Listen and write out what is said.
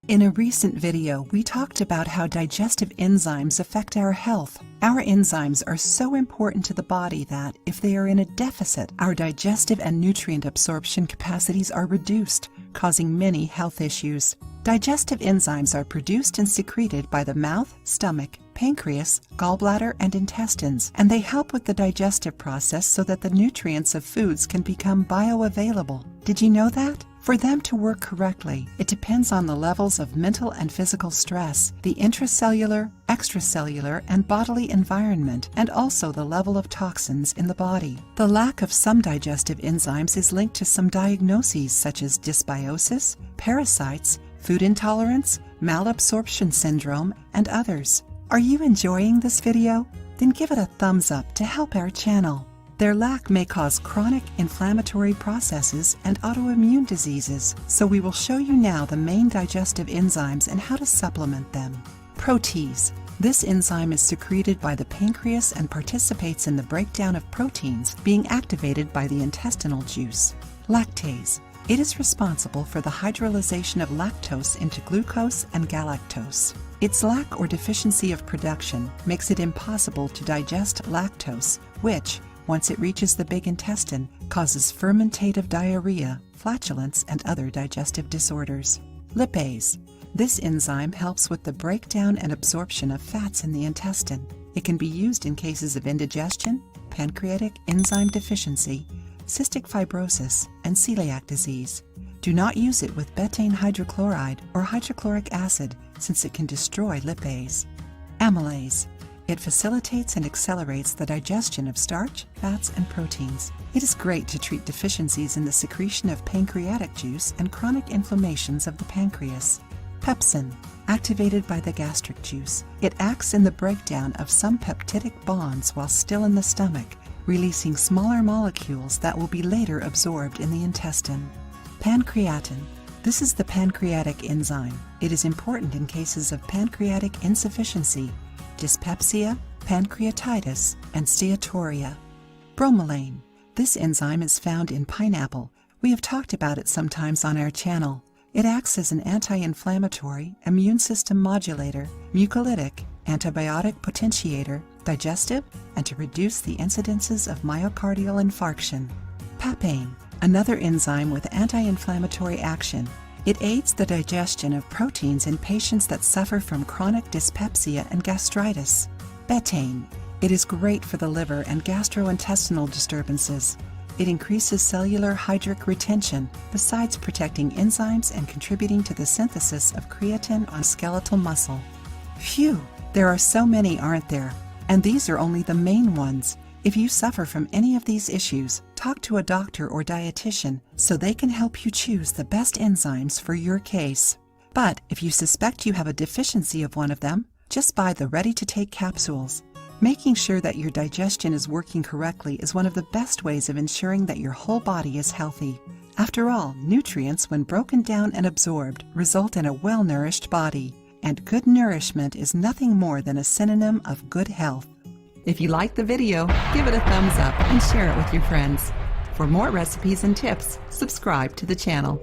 In a recent video, we talked about how digestive enzymes affect our health. Our enzymes are so important to the body that, if they are in a deficit, our digestive and nutrient absorption capacities are reduced, causing many health issues. Digestive enzymes are produced and secreted by the mouth, stomach, pancreas, gallbladder, and intestines, and they help with the digestive process so that the nutrients of foods can become bioavailable. Did you know that? For them to work correctly, it depends on the levels of mental and physical stress, the intracellular, extracellular, and bodily environment, and also the level of toxins in the body. The lack of some digestive enzymes is linked to some diagnoses such as dysbiosis, parasites, food intolerance, malabsorption syndrome, and others. Are you enjoying this video? Then give it a thumbs up to help our channel. Their lack may cause chronic inflammatory processes and autoimmune diseases, so we will show you now the main digestive enzymes and how to supplement them. Protease. This enzyme is secreted by the pancreas and participates in the breakdown of proteins being activated by the intestinal juice. Lactase. It is responsible for the hydrolyzation of lactose into glucose and galactose. Its lack or deficiency of production makes it impossible to digest lactose, which, once it reaches the big intestine, causes fermentative diarrhea, flatulence, and other digestive disorders. Lipase. This enzyme helps with the breakdown and absorption of fats in the intestine. It can be used in cases of indigestion, pancreatic enzyme deficiency, cystic fibrosis, and celiac disease. Do not use it with betaine hydrochloride or hydrochloric acid since it can destroy lipase. Amylase. It facilitates and accelerates the digestion of starch, fats, and proteins. It is great to treat deficiencies in the secretion of pancreatic juice and chronic inflammations of the pancreas. Pepsin. Activated by the gastric juice, it acts in the breakdown of some peptidic bonds while still in the stomach, releasing smaller molecules that will be later absorbed in the intestine. Pancreatin. This is the pancreatic enzyme. It is important in cases of pancreatic insufficiency, dyspepsia, pancreatitis, and steatorrhea. Bromelain. This enzyme is found in pineapple. We have talked about it sometimes on our channel. It acts as an anti-inflammatory, immune system modulator, mucolytic, antibiotic potentiator, digestive, and to reduce the incidences of myocardial infarction. Papain. Another enzyme with anti-inflammatory action. It aids the digestion of proteins in patients that suffer from chronic dyspepsia and gastritis. Betaine. It is great for the liver and gastrointestinal disturbances. It increases cellular hydric retention, besides protecting enzymes and contributing to the synthesis of creatine on skeletal muscle. Phew! There are so many, aren't there? And these are only the main ones. If you suffer from any of these issues, talk to a doctor or dietitian so they can help you choose the best enzymes for your case. But if you suspect you have a deficiency of one of them, just buy the ready-to-take capsules. Making sure that your digestion is working correctly is one of the best ways of ensuring that your whole body is healthy. After all, nutrients, when broken down and absorbed, result in a well-nourished body. And good nourishment is nothing more than a synonym of good health. If you liked the video, give it a thumbs up and share it with your friends. For more recipes and tips, subscribe to the channel.